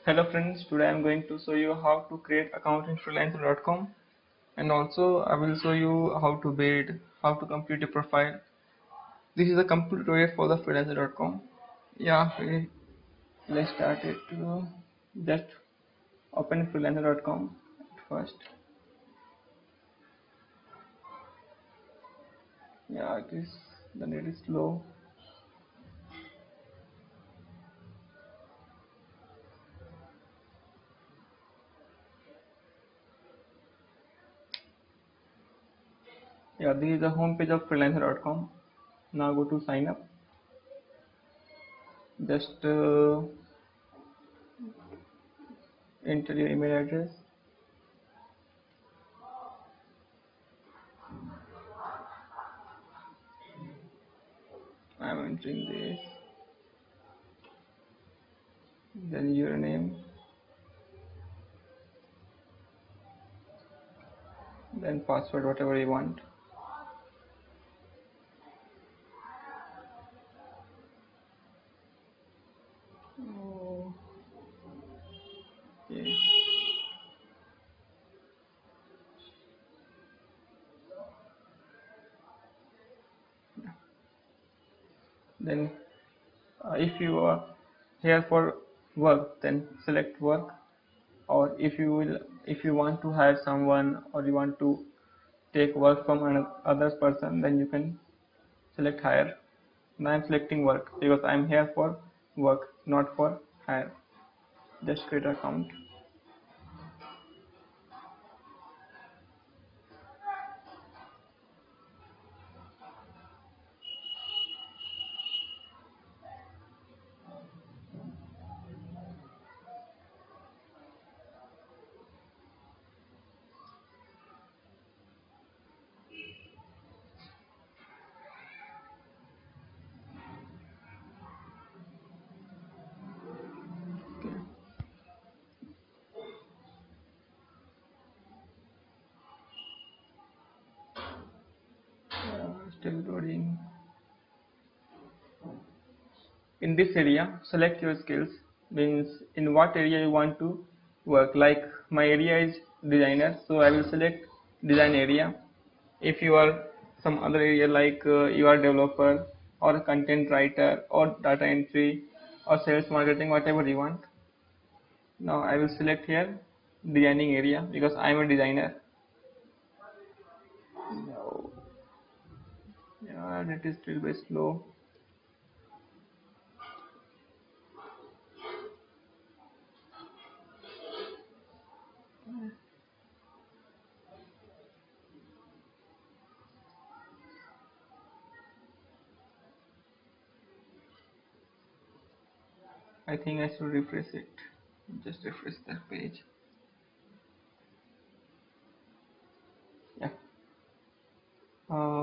Hello friends, today I am going to show you how to create account in freelancer.com, and also I will show you how to build, how to complete a profile. This is a complete tutorial for the freelancer.com. Yeah, let's start it. Just open freelancer.com first. Yeah, it is, the net is slow. Yeah, this is the home page of freelancer.com. Now go to sign up. Just enter your email address. I am entering this. Then your name. Then password, whatever you want. Okay. Then if you are here for work, then select work. Or if you want to hire someone, or you want to take work from another person, then you can select hire. Now I'm selecting work because I'm here for work, not for hire. Just create an account. Still loading. In this area, select your skills, means in what area you want to work. Like my area is designer, so I will select design area. If you are some other area, like you are developer or content writer or data entry or sales marketing, whatever you want. Now I will select here designing area because I am a designer. No. Yeah, that is still very slow. I think I should refresh it. Just refresh the page. Yeah.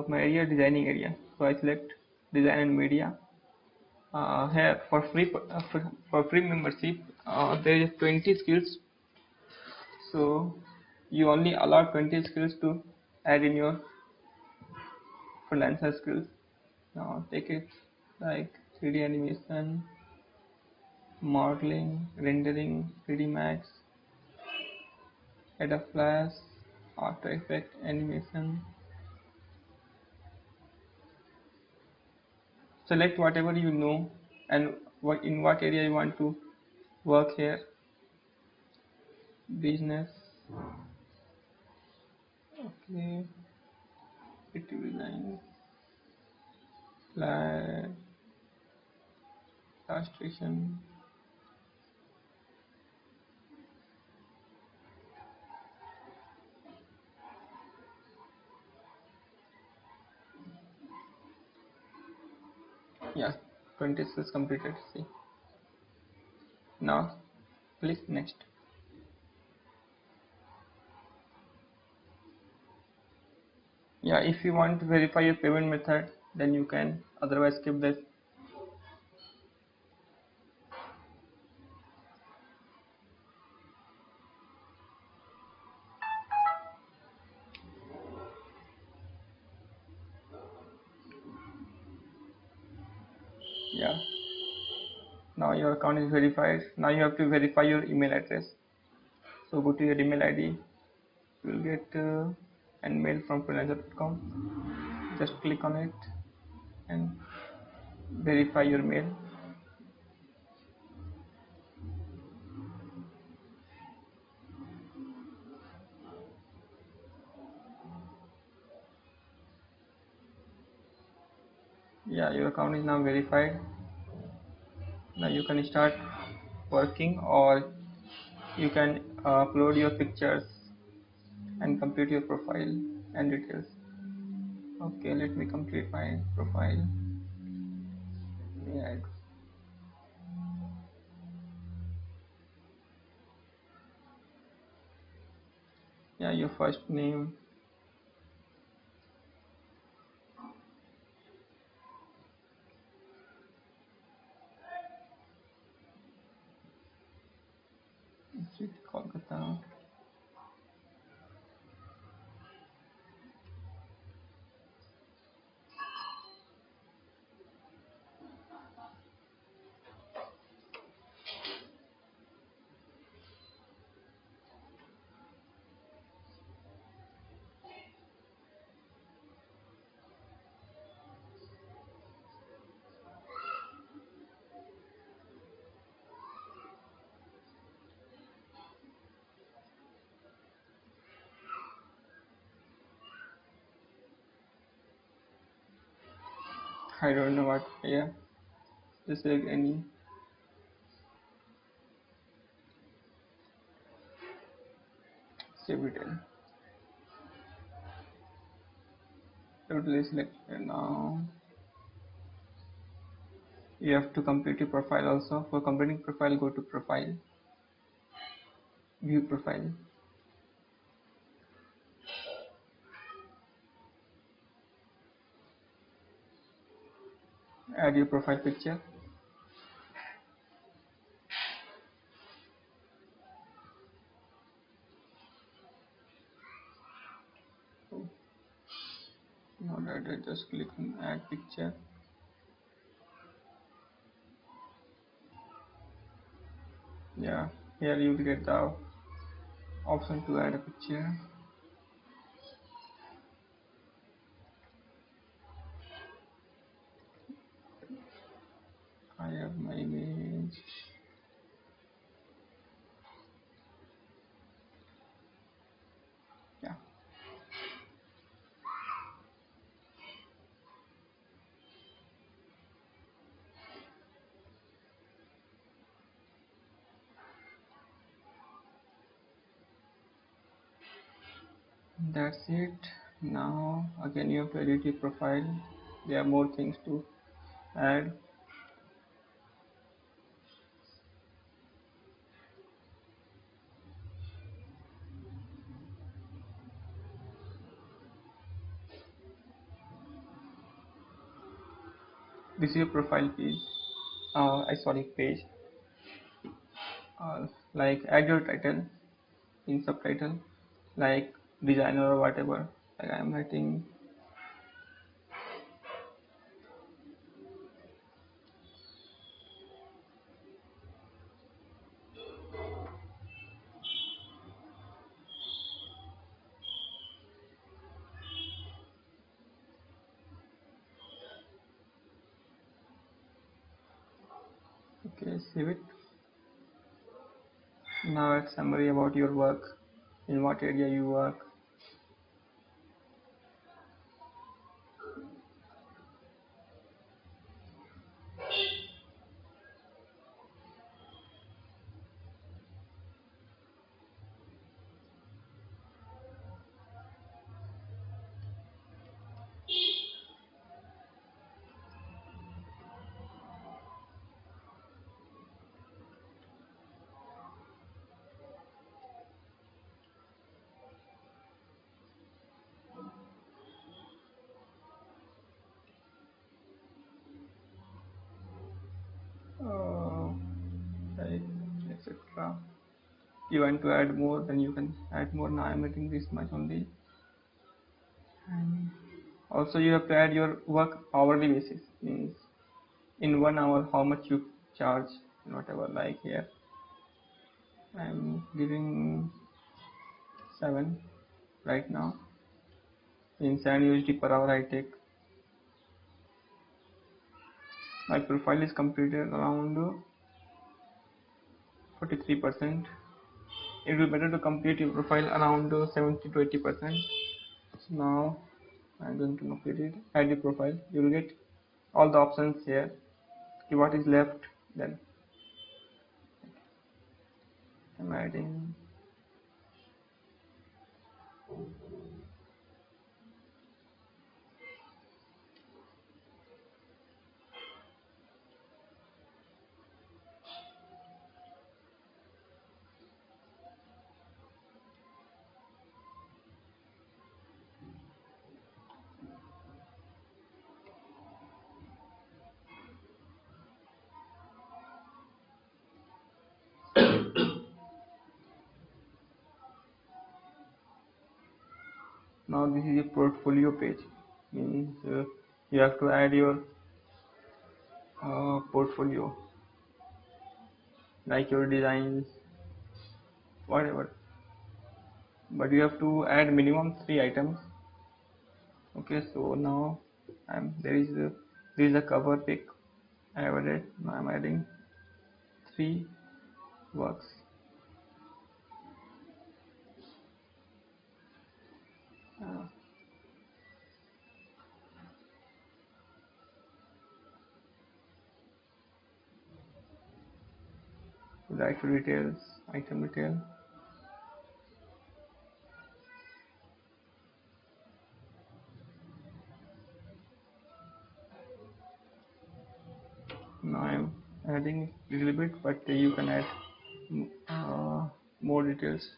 My area designing area. So I select design and media. Here for free membership, there is 20 skills. So you only allow 20 skills to add in your freelancer skills. Now take it like 3D animation, modeling, rendering, 3D Max, Adobe Flash, After Effects, animation. Select whatever you know and in what area you want to work here. Business. Okay. Creative design. Flat. Illustration. Yeah, 20 skills completed. See. Now click next. Yeah, if you want to verify your payment method, then you can, otherwise skip this. Yeah, now your account is verified. Now you have to verify your email address. So go to your email ID. You will get an mail from freelancer.com. Just click on it and verify your mail. Yeah, your account is now verified. Now you can start working, or you can upload your pictures and complete your profile and details. Okay, let me complete my profile. Yeah, yeah, your first name, Kolkata. I don't know what. Yeah, just like any. Save detail. Totally selected now. You have to complete your profile also. For completing profile, go to profile, view profile. Add your profile picture. Now that I just click on add picture. Yeah, here you will get the option to add a picture. I have my image. Yeah, that's it. Now again you have to edit your profile. There are more things to add. This is your profile page. Page. Like add your title in subtitle, like designer or whatever. Like I am writing. Okay, save it. Now add summary about your work, in what area you work. Like etc. You want to add more, then you can add more. Now I'm adding this much only. And also you have to add your work hourly basis, means in 1 hour how much you charge. whatever. Like here I'm giving 7 right now. In 7 USD per hour I take. My profile is completed around 43%. It will be better to complete your profile around 70 to 80%. So now I'm going to complete it. Add the profile. You will get all the options here. Okay, what is left then? I'm adding. Now this is a portfolio page. Means you have to add your portfolio, like your designs, whatever. But you have to add minimum 3 items. Okay, so now there is a cover pic. I have added. Now I'm adding 3 works. Write details, item detail. Now I'm adding a little bit, but you can add more details.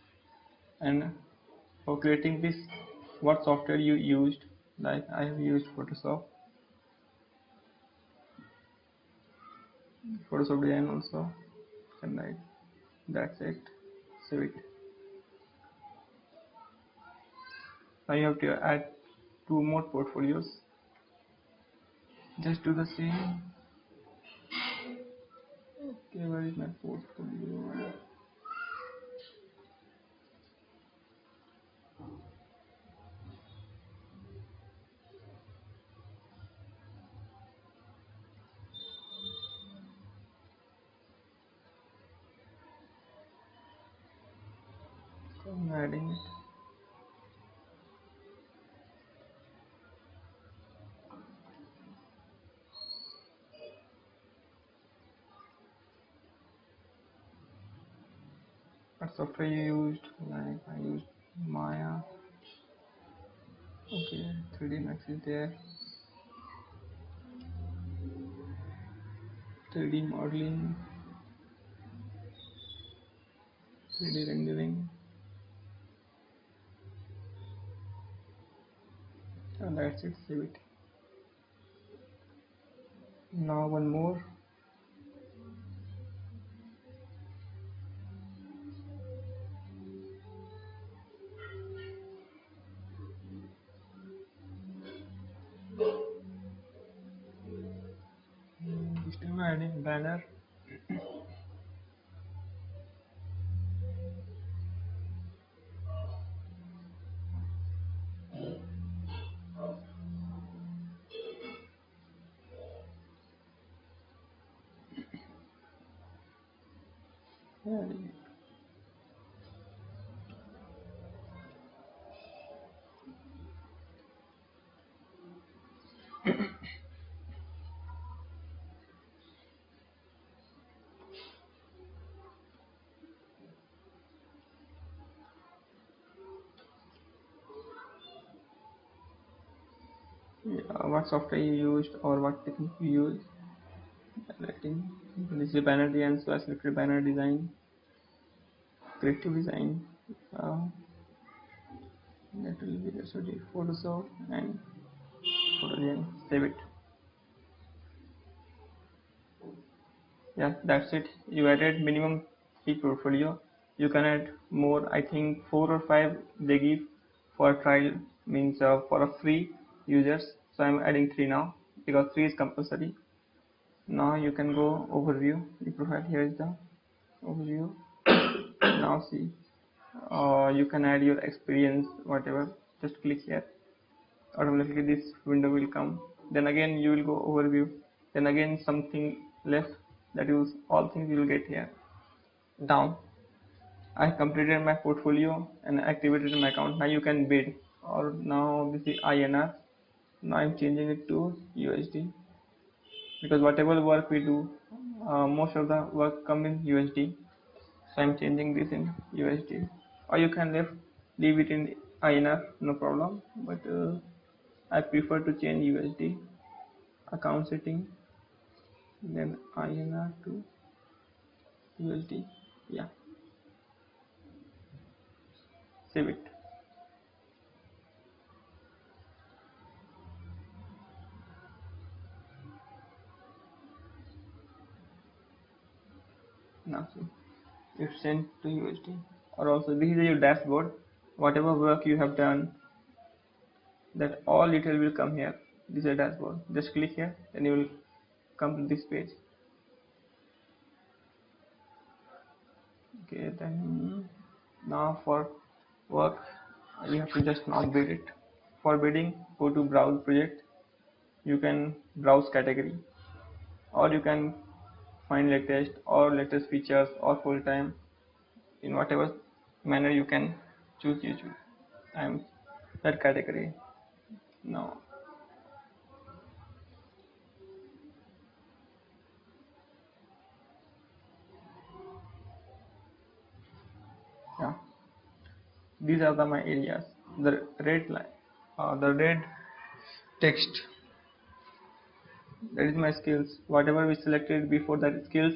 And for creating this, what software you used? Like I have used Photoshop Design also, and like that's it. Save it. Now you have to add 2 more portfolios. Just do the same. Okay, where is my portfolio? So I'm adding it. What software you used? Like I used Maya. Okay, 3D Max is there. 3D modeling, 3D rendering, and that's it. Save it. Now one more. This time I'm adding banner. Adding it. What software you used or what technique you used. Lighting. This is banner design, so I selected banner design, creative design. That will be the Photoshop and photo design. Save it. Yeah, that's it. You added minimum 3 portfolio. You can add more. I think 4 or 5 they give for trial, means for a free users. So I'm adding 3 now because 3 is compulsory. Now you can go overview the profile. Here is the overview. Now see, you can add your experience, whatever. Just click here, automatically this window will come. Then again you will go overview, then again something left, that is all things you will get here. Down, I completed my portfolio and activated my account. Now you can bid, or now this is INR. Now I'm changing it to USD, because whatever work we do, most of the work come in USD. So I'm changing this in USD, or you can leave it in INR, no problem. But I prefer to change USD. Account setting, then INR to USD. Yeah, save it. Now see, it's sent to USD. Or also this is your dashboard. Whatever work you have done, that all detail will come here. This is a dashboard. Just click here, then you will come to this page. Okay, then now for work, you have to just not bid it. For bidding, go to browse project. You can browse category, or you can find latest features, or full time, in whatever manner you can choose. You choose. I'm that category now. Yeah, these are my areas. The red line, the red text, that is my skills. Whatever we selected before that skills,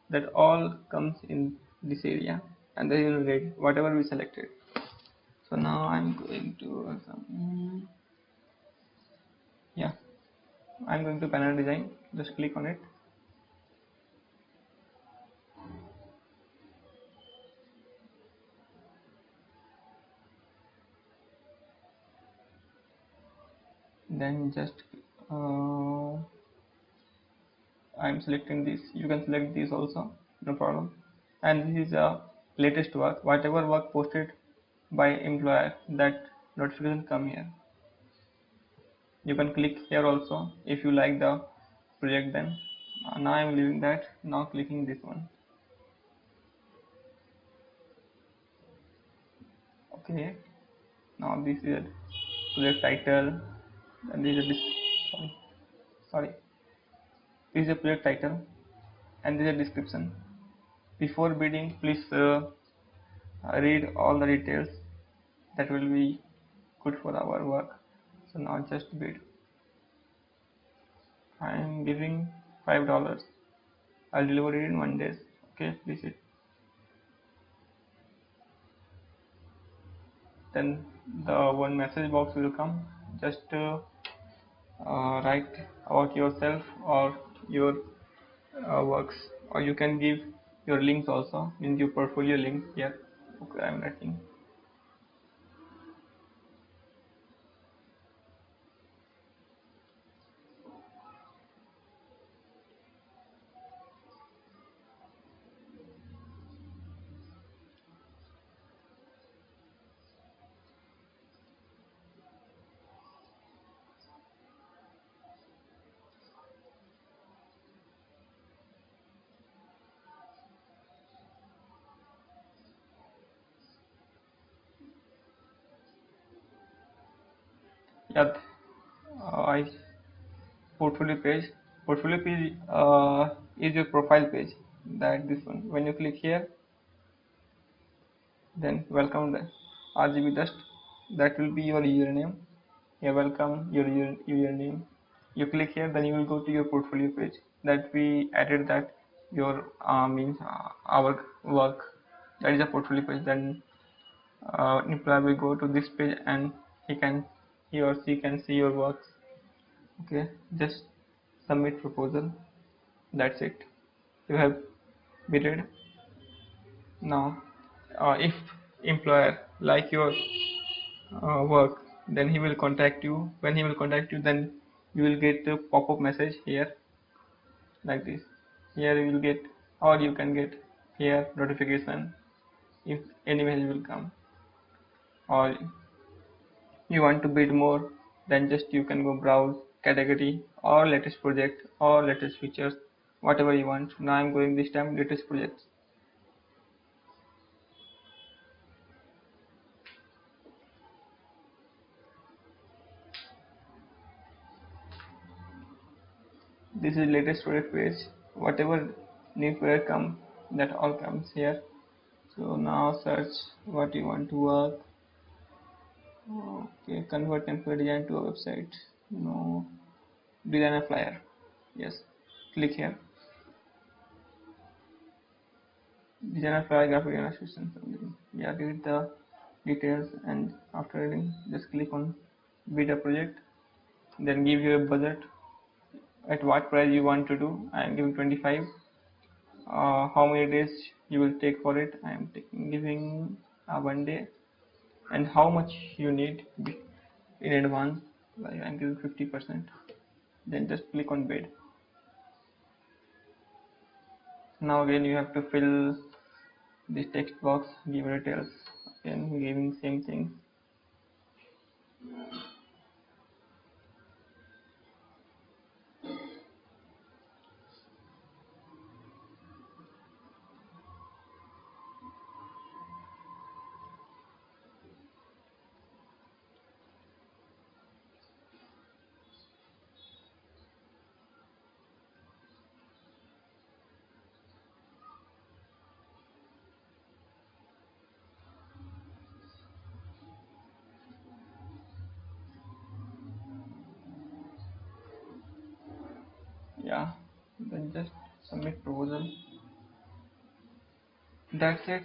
that all comes in this area, and then in red whatever we selected. So now I'm going to yeah, I'm going to panel design. Just click on it. Then just I'm selecting this. You can select this also, no problem. And this is a latest work. Whatever work posted by employer, that notification come here. You can click here also if you like the project. Then now I'm leaving that. Now clicking this one. Okay. Now this is a project title, and this is a sorry. This is a project title, and this is a description. Before bidding, please read all the details. That will be good for our work. So now just bid. I am giving $5. I'll deliver it in 1 day. Okay, please it. Then the one message box will come. Just write about yourself or your works, or you can give your links also, means your portfolio link here. Okay, I'm writing. Yeah, I portfolio page. Portfolio page is your profile page. That this one. When you click here, then welcome the RGB dust. That will be your username. Here, welcome your username. You click here, then you will go to your portfolio page. That we added that your means our work. That is a portfolio page. Then employer will go to this page, and he or she can see your works. Okay, just submit proposal. That's it. You have bidded. Now if employer like your work, then he will contact you. When he will contact you, then you will get a pop-up message here. like this. Here you will get, or you can get here notification if any message will come, or you want to bid more, then just you can go browse category or latest project or latest features, whatever you want. Now I'm going this time latest projects. This is latest project page. Whatever new project come, that all comes here. So now search what you want to work. Okay, convert template design to a website. No, design a flyer. Yes, click here. Design a flyer, graphic design assistant. Yeah, read the details, and after reading, just click on bid a project. Then give you a budget at what price you want to do. I am giving 25. How many days you will take for it? I am giving 1 day. And how much you need in advance? Like I am giving 50%. Then just click on bid. Now again you have to fill this text box, give details. Again giving same thing. Yeah, then just submit proposal. That's it.